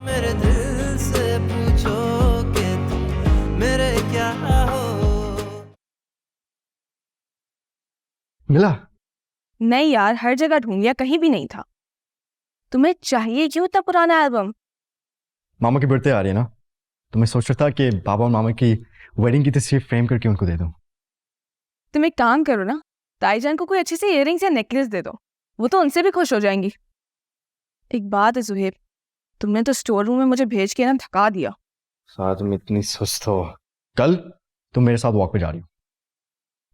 मेरे दिल से पूछो कि तुम मेरे क्या हो। मिला? नहीं यार, हर जगह ढूंढ लिया, कहीं भी नहीं था। तुम्हें चाहिए क्यों इतना पुराना एल्बम? मामा की बर्थडे आ रही है ना, तो मैं सोच रहा था कि बाबा और मामा की वेडिंग की तस्वीर फ्रेम करके उनको दे दूं। तुम एक काम करो ना, ताईजान को कोई अच्छी सी इयररिंग्स या नेकलेस दे दो, वो तो उनसे भी खुश हो जाएंगी। एक बात है सुहेब, तुमने तो स्टोर रूम में मुझे भेज के ना थका दिया। साथ में इतनी सुस्त हो। कल तुम मेरे साथ वॉक पे जा रही हो।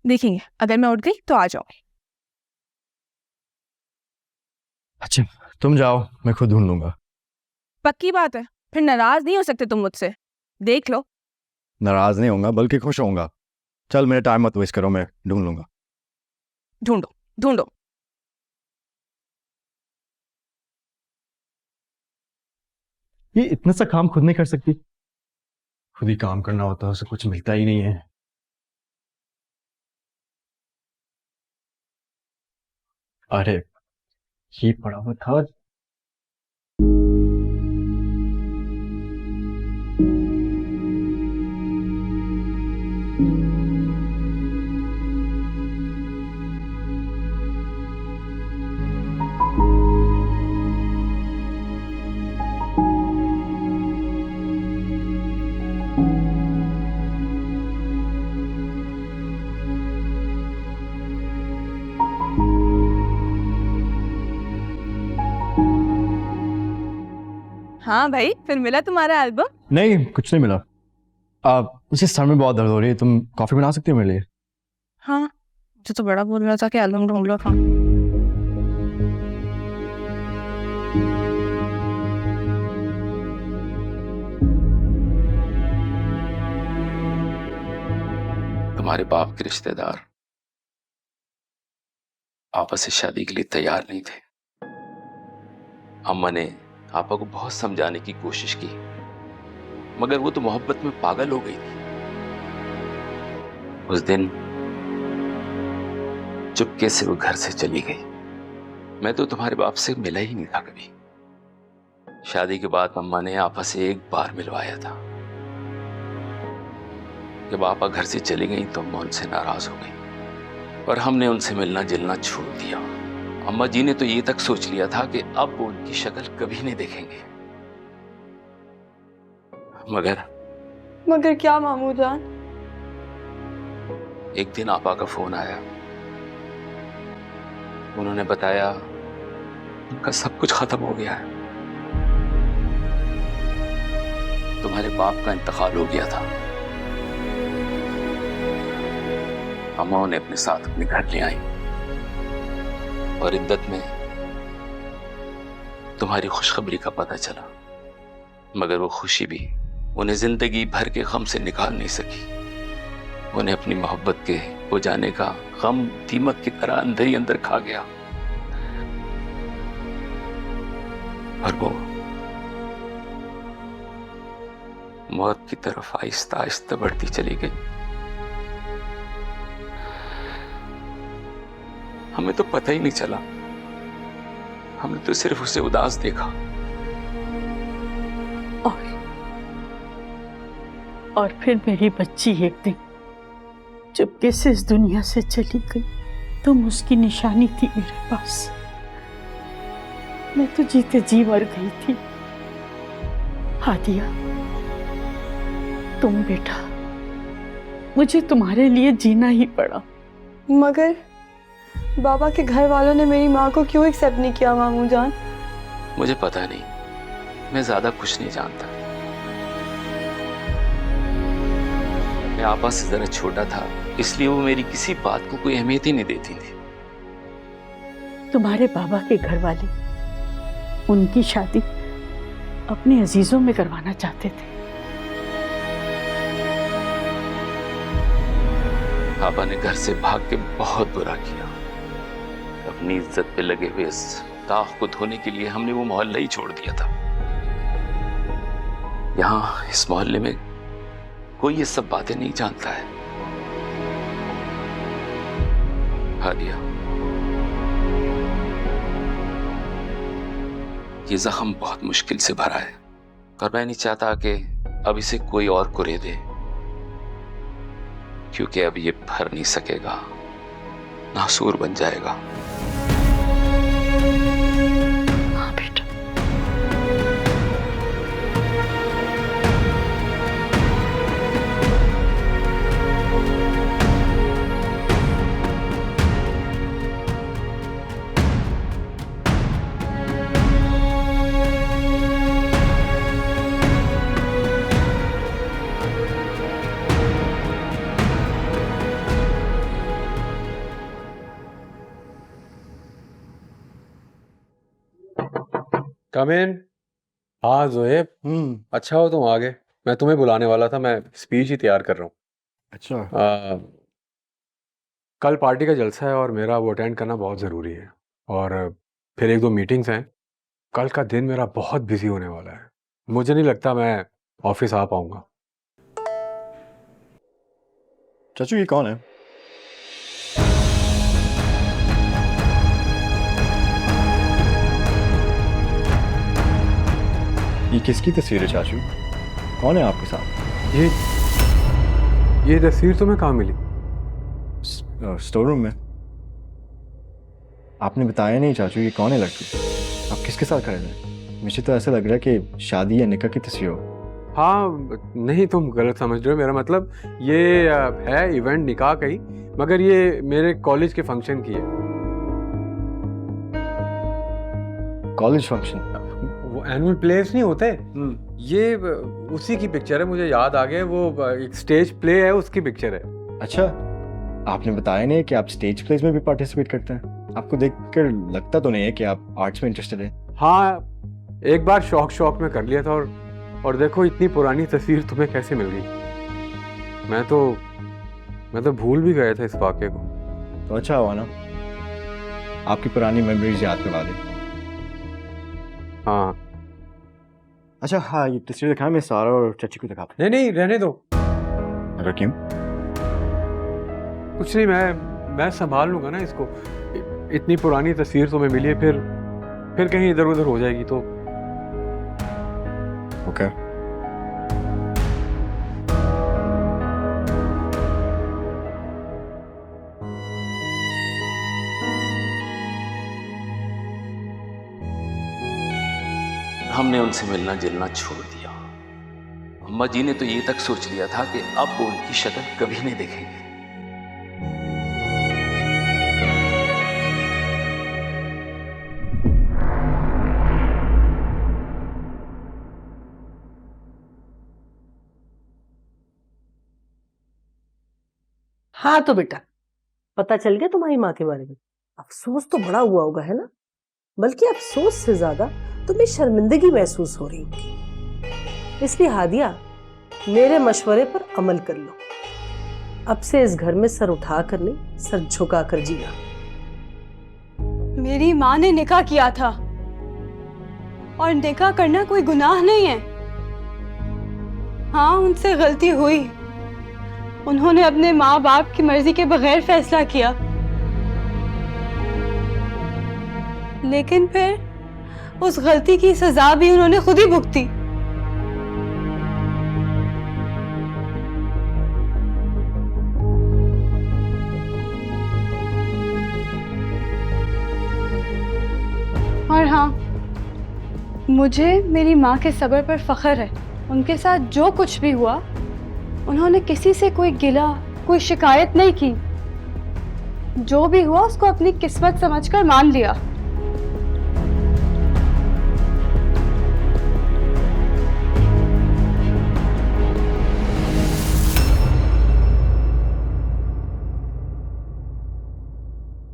देखेंगे, अगर मैं उठ गई तो आ जाओ। अच्छा, तुम जाओ, मैं खुद ढूंढ लूंगा। पक्की बात है? फिर नाराज नहीं हो सकते तुम मुझसे? देख लो। नाराज नहीं होऊंगा, बल्कि खुश होऊंगा। चल, मेरा टाइम मत वेस्ट करो, मैं ढूंढ लूंगा। ढूंढो ढूंढो। ये इतना सा काम खुद नहीं कर सकती? खुद ही काम करना होता है, उसे कुछ मिलता ही नहीं है। अरे, ये पड़ा हुआ था। हाँ भाई, फिर मिला तुम्हारा एल्बम? नहीं, कुछ नहीं मिला। मुझे सर में बहुत दर्द हो रही है, तुम कॉफी बना सकती हो मेरे लिए? हाँ, मुझे तो बड़ा बोल रहा था कि एल्बम ढूंढ लो था। तुम्हारे बाप के रिश्तेदार आपस से शादी के लिए तैयार नहीं थे। अम्मा ने आपा को बहुत समझाने की कोशिश की, मगर वो तो मोहब्बत में पागल हो गई थी। उस दिन चुपके से वो घर से चली गई। मैं तो तुम्हारे बाप से मिला ही नहीं था कभी। शादी के बाद अम्मा ने आपा से एक बार मिलवाया था। जब आपा घर से चली गई तो अम्मा उनसे नाराज हो गई और हमने उनसे मिलना जुलना छोड़ दिया। अम्मा जी ने तो ये तक सोच लिया था कि अब वो उनकी शक्ल कभी नहीं देखेंगे। मगर क्या मामू जान? एक दिन आपा का फोन आया। उन्होंने बताया उनका सब कुछ खत्म हो गया है। तुम्हारे बाप का इंतकाल हो गया था। अम्मा उन्हें अपने साथ अपने घर ले आई और इद्दत में तुम्हारी खुशखबरी का पता चला। मगर वो खुशी भी उन्हें जिंदगी भर के गम से निकाल नहीं सकी। उन्हें अपनी मोहब्बत के हो जाने का गम दीमक की तरह अंदर ही अंदर खा गया और वो मौत की तरफ आहिस्ता आहिस्ता बढ़ती चली गई। हमें तो पता ही नहीं चला, हमने तो सिर्फ उसे उदास देखा। और फिर मेरी बच्ची एक दिन चुपके से इस दुनिया से चली गई। तुम उसकी निशानी थी मेरे पास। मैं तो जीते जी मर गई थी। हादिया, तुम बेटा, मुझे तुम्हारे लिए जीना ही पड़ा। मगर बाबा के घर वालों ने मेरी माँ को क्यों एक्सेप्ट नहीं किया मामू जान? मुझे पता नहीं, मैं ज्यादा कुछ नहीं जानता। मैं आपा से जरा छोटा था, इसलिए वो मेरी किसी बात को कोई अहमियत ही नहीं देती थी। तुम्हारे बाबा के घर वाले उनकी शादी अपने अजीजों में करवाना चाहते थे। आपा ने घर से भाग के बहुत बुरा किया। अपनी इज्जत पे लगे हुए इस दाग को धोने के लिए हमने वो मोहल्ला ही छोड़ दिया था। यहाँ इस मोहल्ले में कोई ये सब बातें नहीं जानता है। हादिया, ये जख्म बहुत मुश्किल से भरा है। और मैं नहीं चाहता कि अब इसे कोई और कुरे दे, क्योंकि अब ये भर नहीं सकेगा, नासूर बन जाएगा। हाँ बेटा। कम इन। हाँ जोहेब, अच्छा हो तुम आ गए। मैं तुम्हें बुलाने वाला था, मैं स्पीच ही तैयार कर रहा हूँ। अच्छा। कल पार्टी का जलसा है और मेरा वो अटेंड करना बहुत ज़रूरी है, और फिर एक दो मीटिंग्स हैं। कल का दिन मेरा बहुत बिजी होने वाला है, मुझे नहीं लगता मैं ऑफिस आ पाऊंगा। चाचू ये कौन है? ये किसकी तस्वीर है चाचू? कौन है आपके साथ? ये तस्वीर तुम्हें कहाँ मिली? स्टोर रूम में। आपने बताया नहीं चाचू, ये कौन है लड़की? आप किसके साथ खड़े थे? मुझे तो ऐसा लग रहा है कि शादी या निकाह की तस्वीर हो। हाँ नहीं, तुम गलत समझ रहे हो। मेरा मतलब ये है इवेंट निकाह का ही, मगर ये मेरे कॉलेज के फंक्शन की है। College function? वो एनुअल प्लेस नहीं होते, ये उसी की पिक्चर है। मुझे याद आ गया, वो एक स्टेज प्ले है, उसकी पिक्चर है। अच्छा, आपने बताया नहीं कि आप स्टेज प्लेस में भी पार्टिसिपेट करते हैं। आपको देखकर लगता तो नहीं है कि आप आर्ट्स में इंटरेस्टेड हैं। हाँ, एक बार शौक में कर लिया था, और देखो इतनी पुरानी तस्वीर तुम्हें कैसे मिल गई। मैं तो भूल भी गया था इस वाक़े को। तो अच्छा हुआ ना, आपकी पुरानी मेमोरीज याद करवा दी। हाँ। अच्छा हाँ, ये तस्वीर दिखा, मैं सारा और चाची को दिखा। नहीं रहने दो। अगर क्यों? कुछ नहीं, मैं संभाल लूंगा ना इसको। इतनी पुरानी तस्वीर तुम्हें मिली है, फिर कहीं इधर उधर हो जाएगी तो। ओके। हमने उनसे मिलना जुलना छोड़ दिया। अम्मा जी ने तो ये तक सोच लिया था कि अब वो उनकी शक्ल कभी नहीं देखेंगे। हाँ तो बेटा, पता चल गया तुम्हारी माँ के बारे में। अफसोस तो बड़ा हुआ होगा, है ना? बल्कि अफसोस से ज्यादा तुम्हें शर्मिंदगी महसूस हो रही होगी। इसलिए हादिया, मेरे मशवरे पर अमल कर लो। अब से इस घर में सर उठा कर नहीं, सर झुका कर जीना। मेरी माँ ने निकाह किया था, और निकाह करना कोई गुनाह नहीं है। हाँ, उनसे गलती हुई। उन्होंने अपने माँ बाप की मर्जी के बगैर फैसला किया, लेकिन फिर उस गलती की सजा भी उन्होंने खुद ही भुगती। और हाँ, मुझे मेरी माँ के सब्र पर फख्र है। उनके साथ जो कुछ भी हुआ, उन्होंने किसी से कोई गिला, कोई शिकायत नहीं की। जो भी हुआ उसको अपनी किस्मत समझकर मान लिया।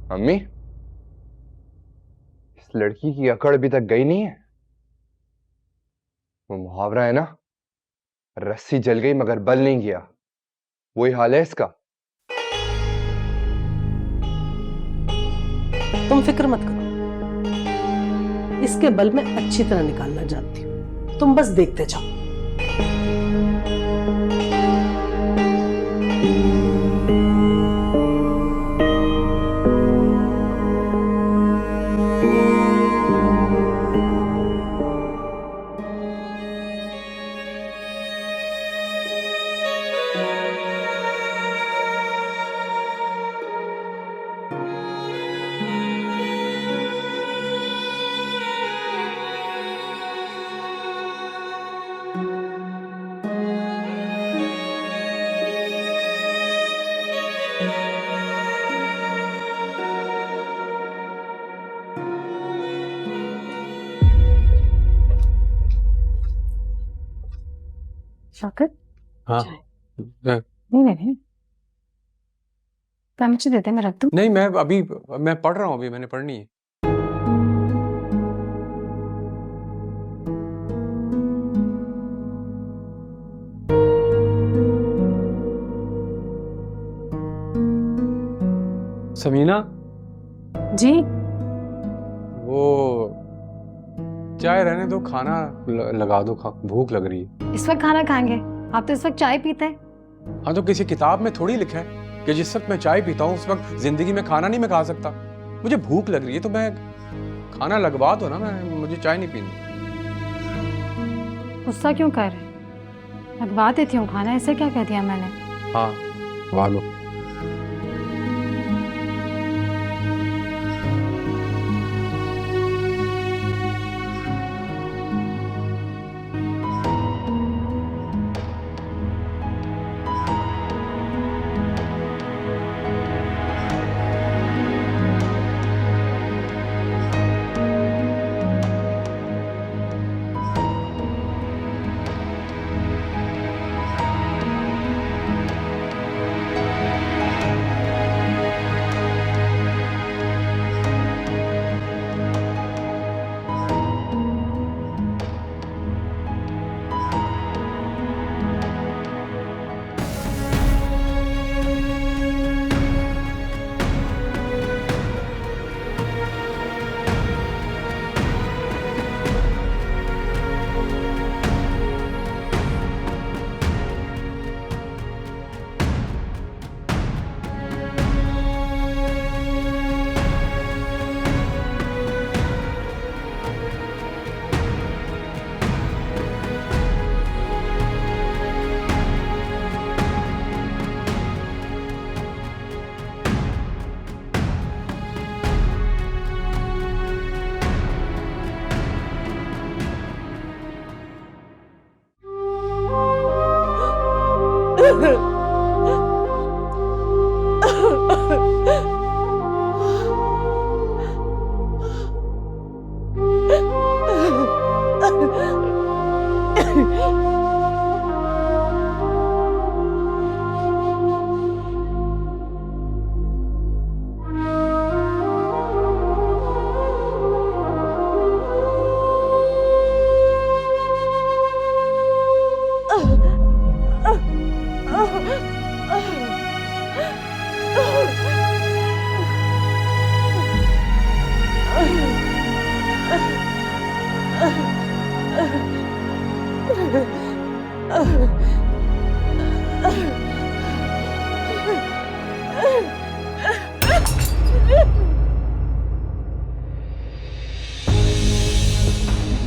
अम्मी, इस लड़की की अकड़ अभी तक गई नहीं है। वो मुहावरा है ना, रस्सी जल गई मगर बल नहीं गया, वही हाल है इसका। तुम फिक्र मत करो, इसके बल में अच्छी तरह निकालना जानती हूँ। तुम बस देखते जाओ। शौकत हाँ नहीं नहीं नहीं क्या मुझे देते मैं रख दूँ? नहीं, मैं पढ़ रहा हूँ, अभी मैंने पढ़नी है। समीना, जी वो चाय रहने दो, खाना लगा दो, भूख लग रही है। इस वक्त खाना खाएंगे? आप तो इस वक्त चाय पीते हैं। हाँ, तो किसी किताब में थोड़ी लिखा है कि जिस वक्त मैं चाय पीता हूँ उस वक्त जिंदगी में खाना नहीं मैं खा सकता। मुझे भूख लग रही है तो मैं खाना लगवा दो ना, मुझे चाय नहीं पीनी। गुस्सा क्यों कर रहे हैं? लगवा देती हूँ खाना, ऐसे क्या कह दिया मैंने? हाँ, लगवा लो।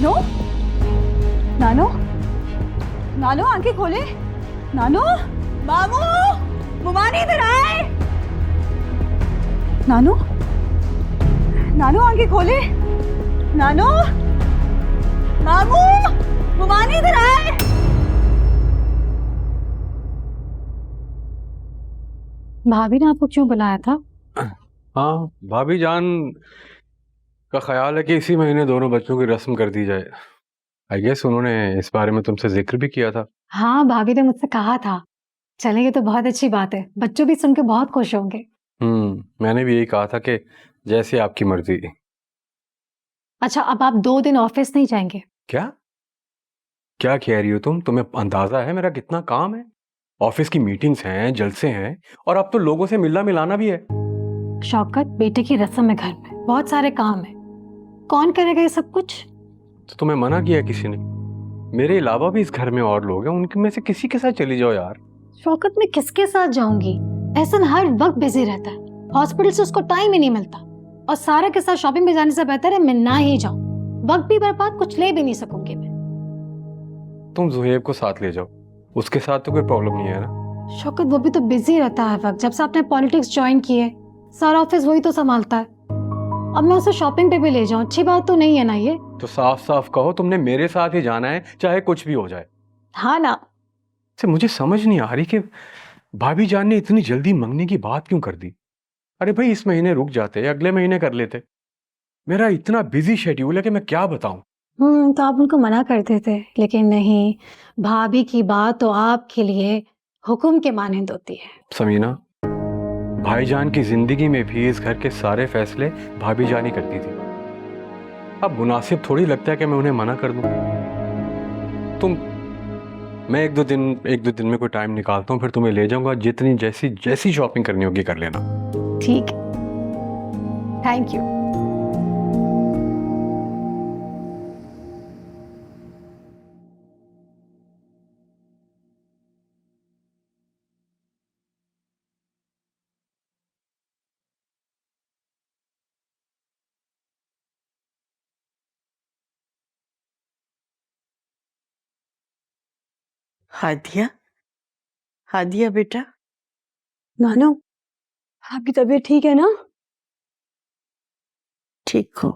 नो नानो, नानो आंखें खोले। नानो, मामू, मुमानी इधर आए। नानो, नानो आंखें खोले। नानो, मामू, मुमानी इधर आए। भाभी ने आपको क्यों बुलाया था? हाँ, भाभी जान का ख्याल है कि इसी महीने दोनों बच्चों की रस्म कर दी जाए। आई गेस उन्होंने इस बारे में तुमसे जिक्र भी किया था। हाँ, भाभी ने मुझसे कहा था। चलेंगे तो बहुत अच्छी बात है, बच्चों भी सुन के बहुत खुश होंगे। मैंने भी यही कहा था कि जैसे आपकी मर्जी। अच्छा, अब आप 2 दिन ऑफिस नहीं जाएंगे? क्या क्या कह रही हो तुम? तुम्हें अंदाजा है मेरा कितना काम है? ऑफिस की मीटिंग्स हैं, जलसे हैं, और अब तो लोगों से मिलना मिलाना भी है। शौकत, बेटे की रस्म है, घर में बहुत सारे काम है, कौन करेगा ये सब कुछ? तो तुम्हें मना किया किसी ने? मेरे अलावा भी इस घर में और लोग हैं, उनके में से किसी के साथ चली जाओ यार। शौकत, मैं किसके साथ जाऊंगी? एहसन हर वक्त बिजी रहता है, हॉस्पिटल से उसको टाइम ही नहीं मिलता, और सारा के साथ शॉपिंग पे जाने से बेहतर है मैं ना ही जाऊं। वक्त भी बर्बाद, कुछ ले भी नहीं सकूंगी मैं। तुम जुहेब को साथ ले जाओ, उसके साथ तो कोई प्रॉब्लम नहीं है ना। शौकत, वो भी तो बिजी रहता है वक्त, जब से आपने पॉलिटिक्स ज्वाइन की है सारा ऑफिस वही तो संभालता है। अब मैं उसे शॉपिंग पे भी ले जाऊं, अच्छी बात तो नहीं है ना ये? तो साफ साफ कहो तुमने मेरे साथ ही जाना है, चाहे कुछ भी हो जाए। हाँ ना। मुझे समझ नहीं आ रही कि भाभी जान ने इतनी जल्दी मंगने की बात क्यों कर दी। अरे भाई, इस महीने रुक जाते, अगले महीने कर लेते। मेरा इतना बिजी शेड्यूल है कि मैं क्या बताऊं। तो आप उनको मना करते थे, लेकिन नहीं, भाभी की बात तो आपके लिए हुक्म के मानंद होती है। समीना, भाईजान की जिंदगी में भी इस घर के सारे फैसले भाभी जान ही करती थी। अब मुनासिब थोड़ी लगता है कि मैं उन्हें मना कर दूं। मैं एक दो दिन में कोई टाइम निकालता हूँ, फिर तुम्हें ले जाऊंगा। जितनी जैसी शॉपिंग करनी होगी कर लेना। ठीक, थैंक यू। हादिया, हादिया बेटा, नानो, आपकी तबीयत ठीक है ना? ठीक हो?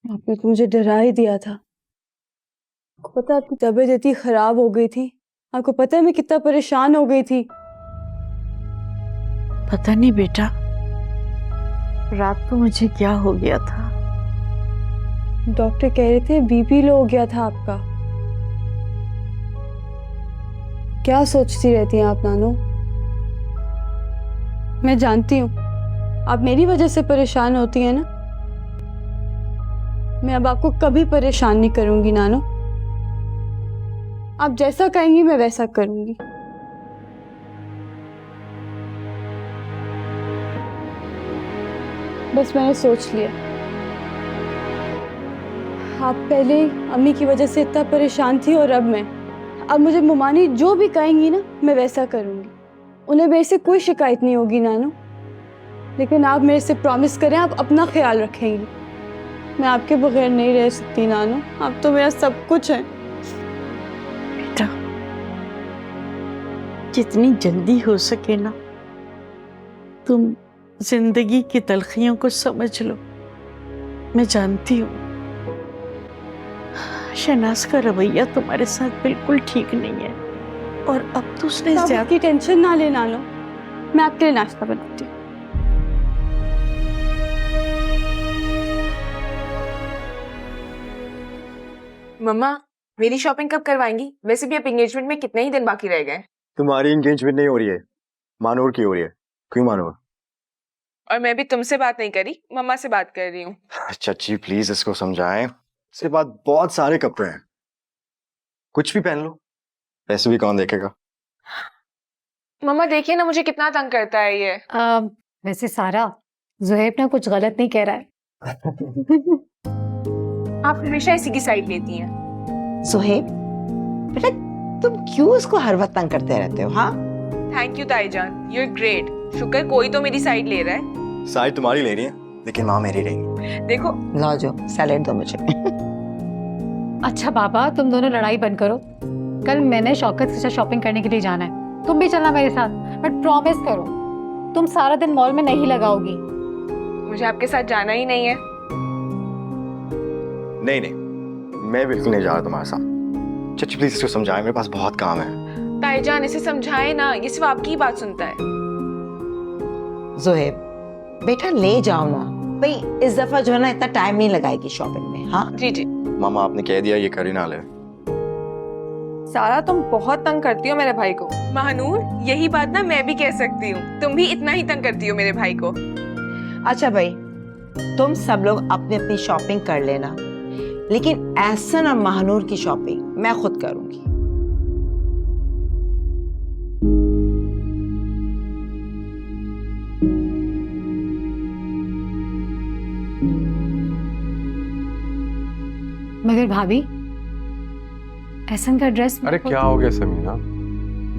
आपने तो मुझे डरा ही दिया था। आपको पता है आपकी तबीयत इतनी खराब हो गई थी? आपको पता है मैं कितना परेशान हो गई थी? पता नहीं बेटा, रात को मुझे क्या हो गया था। डॉक्टर कह रहे थे बीपी लो हो गया था आपका। क्या सोचती रहती हैं आप नानो? मैं जानती हूँ आप मेरी वजह से परेशान होती हैं ना। मैं अब आपको कभी परेशान नहीं करूंगी नानो। आप जैसा कहेंगी मैं वैसा करूंगी। बस मैंने सोच लिया। आप पहले अम्मी की वजह से इतना परेशान थी और अब मुझे मुमानी जो भी कहेंगी ना मैं वैसा करूंगी। उन्हें मेरे से कोई शिकायत नहीं होगी नानो। लेकिन आप मेरे से प्रॉमिस करें आप अपना ख्याल रखेंगी। मैं आपके बगैर नहीं रह सकती नानो। आप तो मेरा सब कुछ है। बेटा, जितनी जल्दी हो सके ना तुम जिंदगी की तलखियों को समझ लो। मैं जानती हूँ शहनाज का रवैया तुम्हारे साथ बिल्कुल ठीक नहीं है और अब तो उसने ज्यादा की टेंशन ना ले नानो। मैं आपके लिए नाश्ता बनाती हूँ। मम्मा, मेरी शॉपिंग कब करवाएंगी? वैसे भी अब एंगेजमेंट में कितने ही दिन बाकी रह गए। तुम्हारी एंगेजमेंट नहीं हो रही है, मानूर की हो रही है। क्यों मानूर? और मैं भी तुमसे बात नहीं करी, मम्मा से बात कर रही हूँ। चाची प्लीज इसको समझाएं। इसके बाद बहुत सारे कपड़े हैं, कुछ भी पहन लो। वैसे भी कौन देखेगा? मम्मा देखिए ना मुझे कितना तंग करता है ये। वैसे सारा, ज़ुहैब ना कुछ गलत नहीं कह रहा है। आप हमेशा इसी की साइड लेती हैं। ज़ुहैब बेटा, तुम क्यों उसको हर वक्त तंग करते रहते हो? हाँ, थैंक यू ताईजान, यू आर ग्रेट। शुक्र कोई तो मेरी साइड ले रहा है। साइड तुम्हारी ले रही है लेकिन माँ मेरी रहेगी। देखो, लो जो सैलेड दो मुझे। अच्छा बाबा, तुम दोनों लड़ाई बंद करो। कल मैंने शौकत के साथ शॉपिंग करने के लिए जाना है। तुम भी चलना मेरे साथ, बट प्रॉमिस करो तुम सारा दिन मॉल में नहीं लगाओगी। मुझे आपके साथ जाना ही नहीं है। नहीं, मैं बिल्कुल नहीं जा रहा तुम्हारे साथ। चाची प्लीज इसको समझाएं, मेरे पास बहुत काम है। ताईजान इसे समझाए ना, ये सिर्फ आपकी ही बात सुनता है। ज़ुहैब बेटा ले जाओ ना भाई, इस दफा जो है ना इतना टाइम नहीं लगाएगी शॉपिंग में। हाँ जी जी। मामा आपने कह दिया, ये कर ही ना ले। सारा तुम बहुत तंग करती हो मेरे भाई को। महानूर, यही बात ना मैं भी कह सकती हूँ, तुम भी इतना ही तंग करती हो मेरे भाई को। अच्छा भाई, तुम सब लोग अपनी अपनी शॉपिंग कर लेना, लेकिन एहसन और महानूर की शॉपिंग मैं खुद करूंगी। मगर भाभी, एहसन का ड्रेस। अरे क्या हो गया समीना?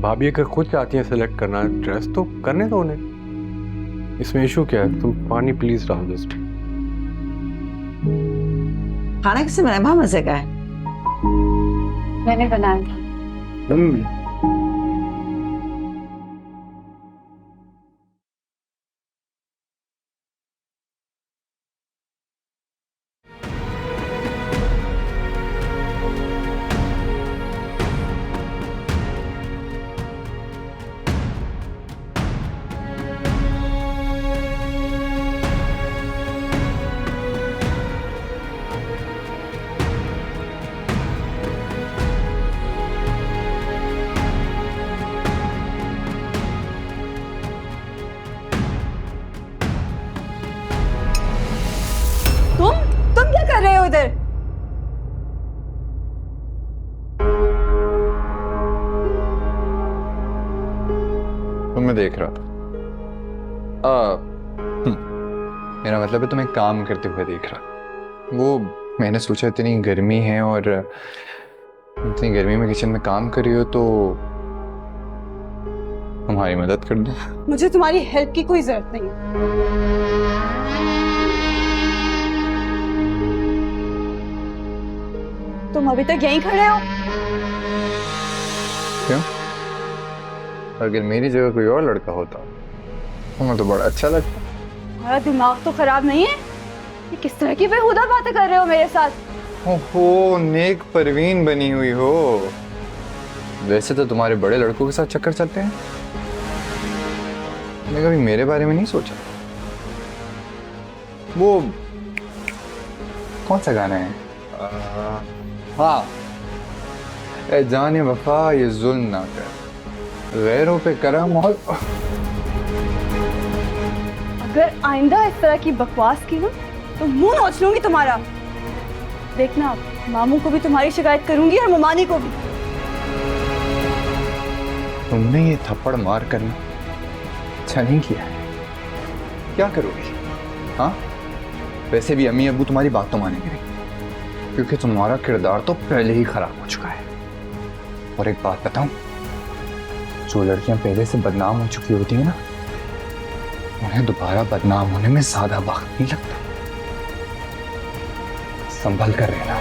भाभी अगर खुद चाहती हैं सेलेक्ट करना ड्रेस तो करने दो उन्हें। इसमें इशू क्या है? तुम पानी प्लीज डाल दो। खाना किसने बनाया? बहुत मजे का है। मैंने बनाया था। मैं देख रहा था। मेरा मतलब है तुम्हें काम करते हुए देख रहा। वो मैंने सोचा इतनी गर्मी है और इतनी गर्मी में किचन में काम कर रही हो तो तुम्हारी मदद कर दूं। मुझे तुम्हारी हेल्प की कोई जरूरत नहीं है। तुम अभी तक यहीं खड़े हो? क्यों? अगर मेरी जगह कोई और लड़का होता तुम्हें तो बड़ा अच्छा लगता। तुम्हारा दिमाग तो खराब नहीं है? ये किस तरह की बेहुदा बातें कर रहे हो मेरे साथ? ओहो, नेक परवीन बनी हुई हो। वैसे तो तुम्हारे बड़े लड़कों के साथ चक्कर चलते हैं, तुमने कभी मेरे बारे में नहीं सोचा? वो कौन सा गाना है? हाँ, ए जाने वफा ये जुल्म ना कर, गैरों पे करम। और अगर आइंदा इस तरह की बकवास की ना तो मुंह नोच लूंगी तुम्हारा। देखना, मामू को भी तुम्हारी शिकायत करूंगी और ममानी को भी। तुमने ये थप्पड़ मार करना अच्छा नहीं किया है। क्या करोगी? हाँ, वैसे भी अम्मी अब्बू तुम्हारी बात तो मानेंगे नहीं, क्योंकि तुम्हारा किरदार तो पहले ही खराब हो चुका है। और एक बात बताऊं, जो लड़कियां पहले से बदनाम हो चुकी होती है ना, उन्हें दोबारा बदनाम होने में ज्यादा वक्त नहीं लगता। संभल कर रहना।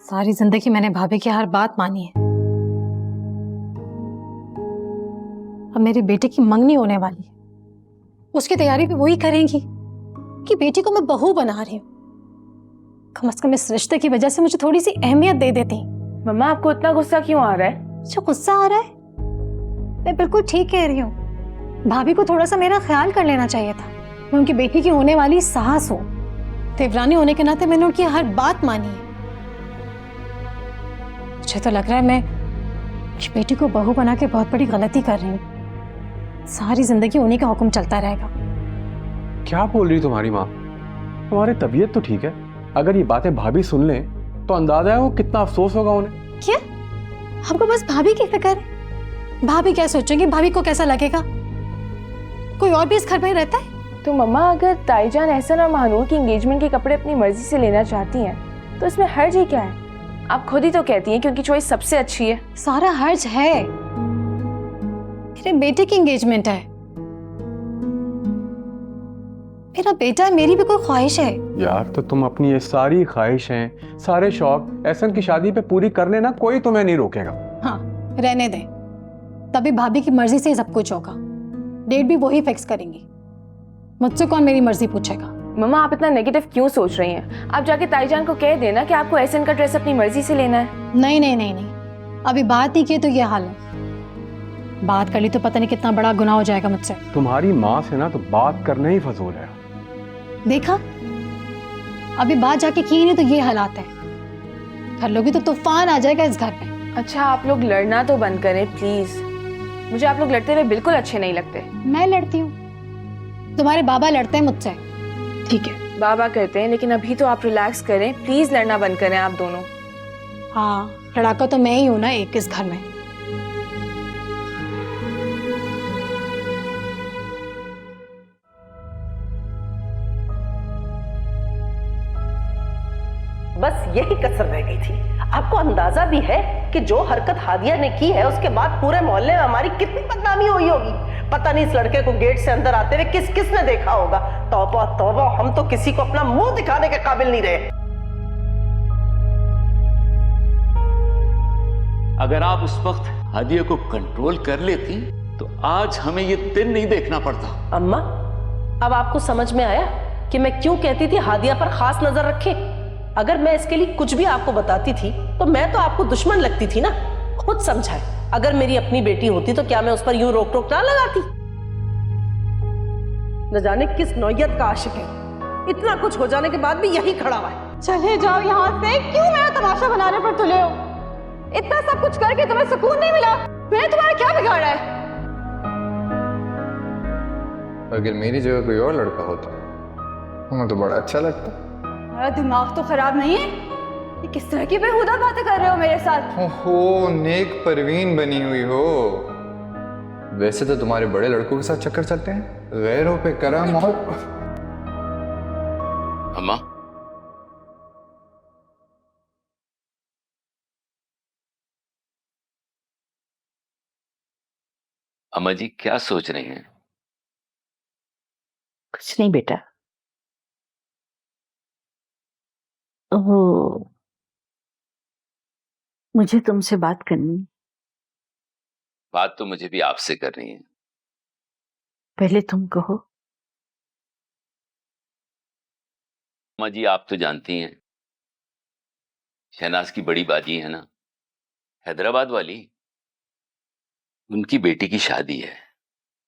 सारी जिंदगी मैंने भाभी की हर बात मानी है। अब मेरे बेटे की मंगनी होने वाली है, उसकी तैयारी भी वही करेंगी कि बेटी को मैं बहू बना रही हूँ। कम से कम इस रिश्ते की वजह से मुझे थोड़ी सी अहमियत दे देती। मम्मा आपको इतना गुस्सा क्यों आ रहा है? जो गुस्सा आ रहा है, मैं बिल्कुल ठीक कह रही हूँ। भाभी को थोड़ा सा मेरा ख्याल कर लेना चाहिए था। मैं उनकी बेटी की होने वाली सास हूँ, देवरानी होने के नाते मैंने उनकी हर बात मानी है। मुझे तो लग रहा है मैं इस बेटी को बहू बना के बहुत बड़ी गलती कर रही हूँ। सारी जिंदगी उन्हीं का हुक्म चलता रहेगा। क्या बोल रही तुम्हारी माँ? तुम्हारी तबीयत तो ठीक है, अगर ये बातें भाभी सुन लें तो अंदाजा है वो कितना अफसोस होगा उन्हें। क्या हमको बस भाभी की फिक्र है? भाभी क्या सोचेंगे, भाभी को कैसा लगेगा? कोई और भी इस घर में रहता है? तो मम्मा अगर ताईजान एहसन और महानूर की एंगेजमेंट के कपड़े अपनी मर्जी से लेना चाहती हैं तो इसमें हर्ज ही क्या है? आप खुद ही तो कहती हैं क्योंकि चॉइस सबसे अच्छी है। सारा हर्ज है, मेरे बेटे की एंगेजमेंट है, मेरा बेटा है, मेरी भी कोई ख्वाहिश है। यार तो तुम अपनी ये सारी ख्वाहिशें, सारे शौक एहसन की शादी पे पूरी कर लेना, कोई तुम्हें नहीं रोकेगा। हाँ रहने दे, तभी भाभी की मर्जी से ही सब कुछ होगा। डेट भी वही फिक्स करेंगी, मुझसे कौन मेरी मर्जी पूछेगा। मम्मा आप इतना नेगेटिव क्यों सोच रही हैं? आप जाके ताईजान को कह देना कि आपको एहसन का ड्रेस अपनी मर्जी से लेना है। नहीं नहीं नहीं नहीं, अभी बात नहीं की तो ये हाल है। बात कर ली तो पता नहीं कितना बड़ा गुनाह हो जाएगा मुझसे। तुम्हारी माँ से ना तो बात करना ही फजूल है। देखा, अभी बात जाके की नहीं तो ये हालात है। कर लोगी तो तूफान आ जाएगा इस घर में। अच्छा आप लोग लड़ना तो बंद करें प्लीज, मुझे आप लोग लड़ते हुए बिल्कुल अच्छे नहीं लगते। मैं लड़ती हूँ? तुम्हारे बाबा लड़ते हैं मुझसे। ठीक है बाबा कहते हैं, लेकिन अभी तो आप रिलैक्स करें प्लीज, लड़ना बंद करें आप दोनों। हाँ लड़ाका तो मैं ही हूं ना एक इस घर में। बस यही कसर रह गई थी। आपको अंदाजा भी है कि जो हरकत हादिया ने की है उसके बाद पूरे मोहल्ले में हमारी कितनी बदनामी हुई होगी। पता नहीं इस लड़के को गेट से अंदर आते हुए किस किस ने देखा होगा। तौबा तौबा, हम तो किसी को अपना मुंह दिखाने के काबिल नहीं रहे। अगर आप उस वक्त हादिया को कंट्रोल कर लेती तो आज हमें ये दिन नहीं देखना पड़ता। अम्मा, अब आपको समझ में आया कि मैं क्यों कहती थी हादिया पर खास नजर रखे? अगर मैं इसके लिए कुछ भी आपको बताती थी तो मैं तो आपको दुश्मन लगती थी ना। खुद समझाए, अगर मेरी अपनी बेटी होती तो क्या मैं उस पर यूं रोक टोक ना लगाती? न जाने किस नौयत का आशिक है, इतना कुछ हो जाने के बाद भी यही खड़ा हुआ है। चले जाओ यहाँ से, क्यों मेरा तमाशा बनाने पर तुले हो? इतना सब कुछ करके तुम्हें सुकून नहीं मिला? मैंने तुम्हारा क्या बिगाड़ा है? अगर मेरी जगह कोई और लड़का होता हमें तो बड़ा अच्छा लगता। तुम्हारा दिमाग तो खराब नहीं है? ये किस तरह की बेहुदा बातें कर रहे हो मेरे साथ? ओहो, नेक परवीन बनी हुई हो। वैसे तो तुम्हारे बड़े लड़कों के साथ चक्कर चलते हैं, गैरों पे करम और अम्मा, अम्मा जी क्या सोच रही हैं? कुछ नहीं बेटा, वो मुझे तुमसे बात करनी। बात तो मुझे भी आपसे करनी है। पहले तुम कहो। अम्मा जी आप तो जानती हैं, शहनाज की बड़ी बाजी है ना, हैदराबाद वाली, उनकी बेटी की शादी है।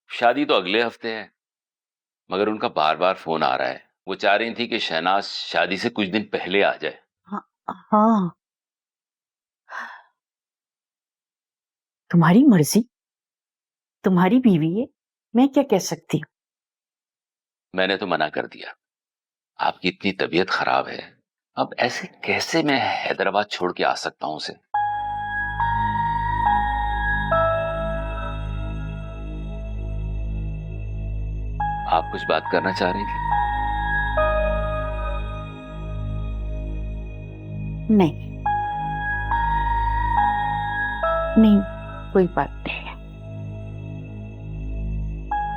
शादी तो अगले हफ्ते है, मगर उनका बार बार फोन आ रहा है। वो चाह रही थी कि शहनाज शादी से कुछ दिन पहले आ जाए। हाँ, तुम्हारी मर्जी, तुम्हारी बीवी है, मैं क्या कह सकती हूँ? मैंने तो मना कर दिया। आपकी इतनी तबीयत खराब है, अब ऐसे कैसे मैं हैदराबाद छोड़ के आ सकता हूं उसे? आप कुछ बात करना चाह रही थी? नहीं, नहीं, कोई बात नहीं है।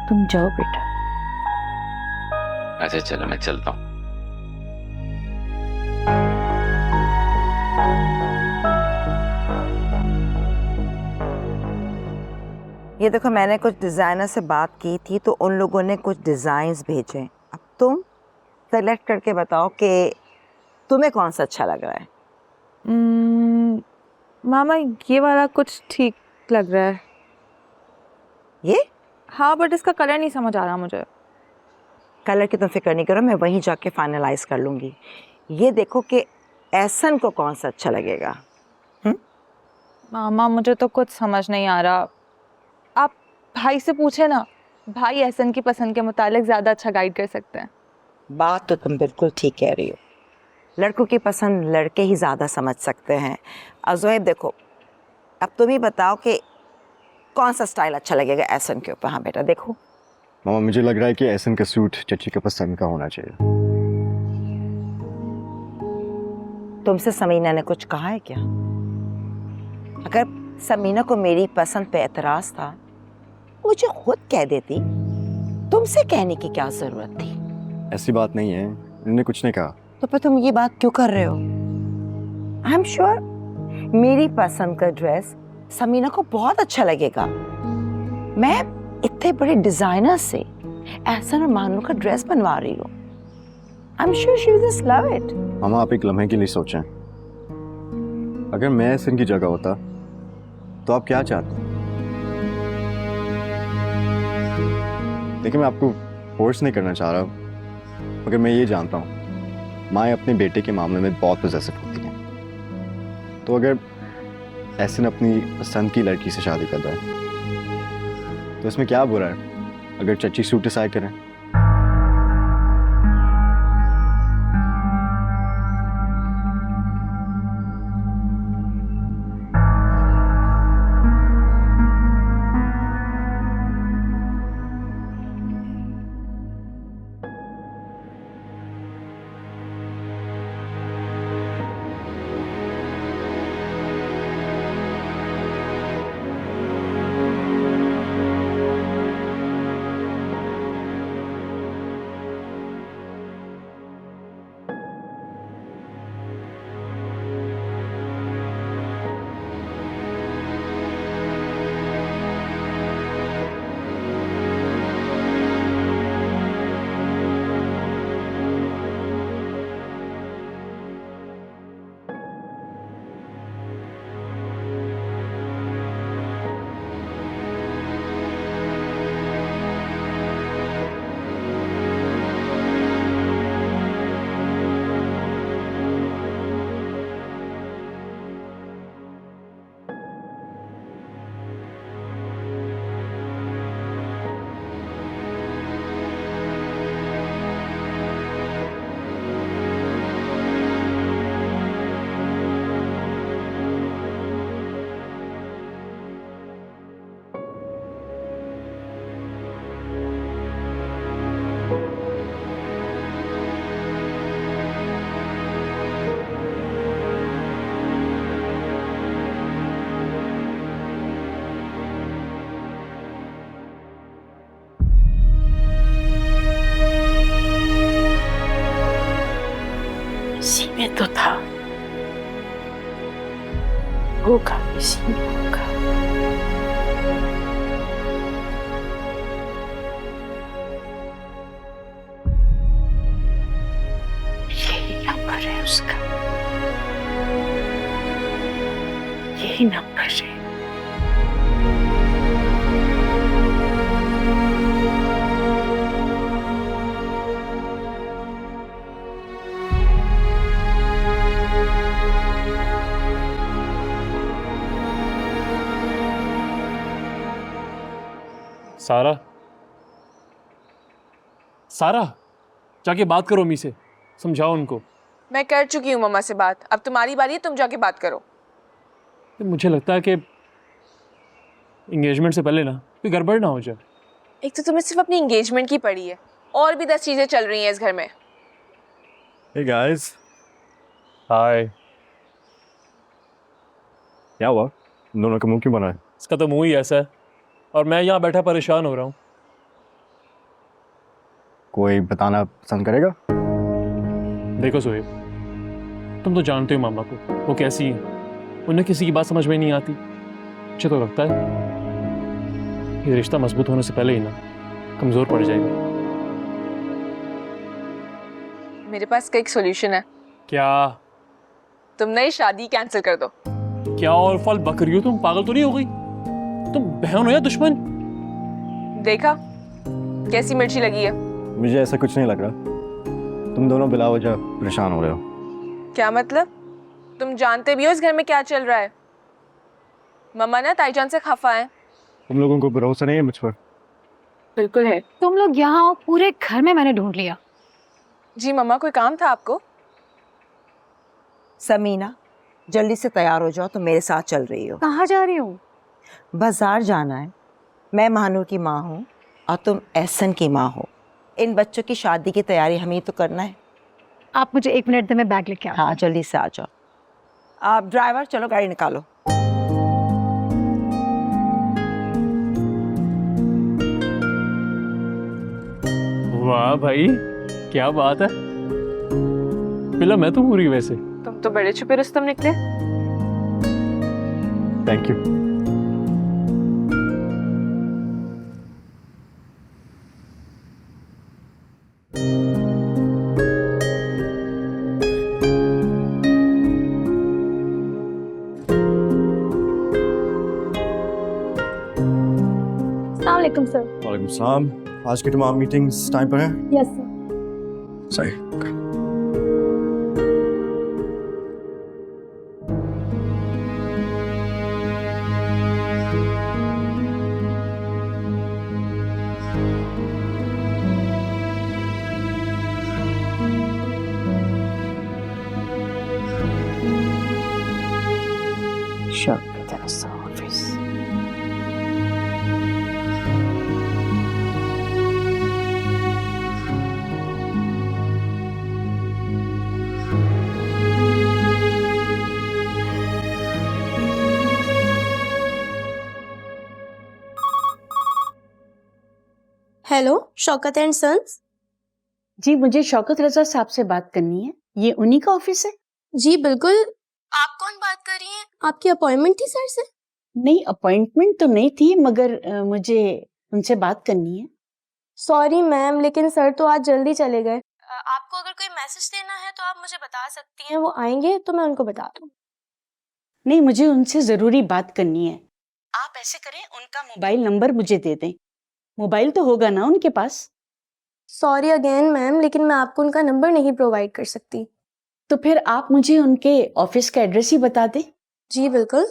तुम जाओ बेटा। अच्छा चलो मैं चलता हूं। ये देखो, मैंने कुछ डिज़ाइनर से बात की थी तो उन लोगों ने कुछ डिज़ाइंस भेजे। अब तुम सेलेक्ट करके बताओ कि तुम्हें कौन सा अच्छा लग रहा है। मामा ये वाला कुछ ठीक लग रहा है। ये? हाँ, बट इसका कलर नहीं समझ आ रहा मुझे। कलर की तुम फिक्र नहीं करो, मैं वहीं जाके फाइनलाइज कर लूँगी। ये देखो कि एहसन को कौन सा अच्छा लगेगा। मामा मुझे तो कुछ समझ नहीं आ रहा। आप भाई से पूछे ना, भाई एहसन की पसंद के मुतालिक ज़्यादा अच्छा गाइड कर सकते हैं। बात तो तुम बिल्कुल ठीक कह रही हो, लड़कों की पसंद लड़के ही ज़्यादा समझ सकते हैं। अज़ोएब देखो, अब तुम ही बताओ कि कौन सा स्टाइल अच्छा लगेगा एहसन के ऊपर। हाँ बेटा देखो। मामा मुझे लग रहा है कि एहसन का सूट चची के पसंद का होना चाहिए। तुमसे समीना ने कुछ कहा है क्या? अगर समीना को मेरी पसंद पे एतराज़ था, मुझे खुद कह देती। तुमसे कहने की क्या जरूरत थी? ऐसी बात नहीं है, इन्होंने कुछ नहीं कहा। तो फिर तुम ये बात क्यों कर रहे हो? आई एम श्योर मेरी पसंद का ड्रेस समीना को बहुत अच्छा लगेगा। मैं इतने बड़े डिजाइनर से एहसन और मानू का ड्रेस बनवा रही हूँ। I am sure she will just love it. मामा आप एक लम्हे के लिए सोचें, अगर मैं एहसन की जगह होता तो आप क्या चाहते? देखिए मैं आपको फोर्स नहीं करना चाह रहा, मगर मैं ये जानता हूँ माँ अपने बेटे के मामले में बहुत पॉसेसिव होती हैं। तो अगर एहसन अपनी पसंद की लड़की से शादी कर रहा है तो इसमें क्या बुरा है अगर चची सूट डिसाइड करें? होगा किसी में होगा। यही नंबर है उसका, यही नंबर है। सारा, सारा, जाके बात करो अम्मी से, समझाओ उनको। मैं कर चुकी हूँ मम्मा से बात, अब तुम्हारी बारी है, तुम जाके बात करो। मुझे लगता है कि एंगेजमेंट से पहले ना कोई गड़बड़ ना हो जाए। एक तो तुम्हें सिर्फ अपनी एंगेजमेंट की पड़ी है, और भी 10 चीजें चल रही हैं इस घर में। Hey guys, हाय। क्या हुआ? तुम दोनों का मुंह क्यों बना है? इसका तो मुंह ही ऐसा है, और मैं यहाँ बैठा परेशान हो रहा हूँ। कोई बताना पसंद करेगा? देखो सोहेब, तुम तो जानते हो मामा को, वो कैसी है, उन्हें किसी की बात समझ में नहीं आती। मुझे तो लगता है ये रिश्ता मजबूत होने से पहले ही ना कमजोर पड़ जाएगा। मेरे पास का एक सॉल्यूशन है। क्या? तुम नई शादी कैंसिल कर दो। क्या और फल बक रही हो तुम? पागल तो नहीं हो गई? तुम बहन हो या दुश्मन? देखा कैसी मिर्ची लगी है? मुझे ऐसा कुछ नहीं लग रहा। तुम दोनों बिला वजह परेशान हो रहे हो। क्या मतलब? तुम जानते भी हो इस घर में क्या चल रहा है। मम्मा ना ताईजान से खफा है। तुम लोगों को भरोसा नहीं है मुझ पर? बिल्कुल है। तुम लोग यहाँ आओ, पूरे घर में मैंने ढूंढ लिया। जी मम्मा, कोई काम था आपको? समीना, जल्दी से तैयार हो जाओ, तुम मेरे साथ चल रही हो। कहाँ जा रही हूँ? बाजार जाना है। मैं महानूर की माँ हूँ और तुम एहसन की माँ हो। इन बच्चों की शादी की तैयारी हमें ही तो करना है। आप मुझे 1 मिनट दे, मैं बैग लेके आती हूँ। हाँ, जल्दी से आ जाओ। आप ड्राइवर, चलो गाड़ी निकालो। वाह भाई, क्या बात है। फिल्म है तो पूरी। वैसे तुम तो बड़े छुपे रुस्तम निकले। Thank you. अस्सलाम वालेकुम सर। वालेकुम सलाम। आज की तमाम मीटिंग्स टाइम पर है? Yes sir. सही। Office. Hello, Shaukat and sons. जी, मुझे शौकत रजा साहब से बात करनी है। ये उन्हीं का ऑफिस है? जी बिल्कुल। आप कौन बात कर रही हैं? आपकी अपॉइंटमेंट थी सर से? नहीं, अपॉइंटमेंट तो नहीं थी, मगर मुझे उनसे बात करनी है। सॉरी मैम, लेकिन सर तो आज जल्दी चले गए। आपको अगर कोई मैसेज देना है तो आप मुझे बता सकती हैं, वो आएंगे तो मैं उनको बता दूँ। नहीं, मुझे उनसे जरूरी बात करनी है। आप ऐसे करें, उनका मोबाइल नंबर मुझे दे दें। मोबाइल तो होगा ना उनके पास? सॉरी अगेन मैम, लेकिन मैं आपको उनका नंबर नहीं प्रोवाइड कर सकती। तो फिर आप मुझे उनके ऑफिस का एड्रेस ही बता दें। जी बिल्कुल।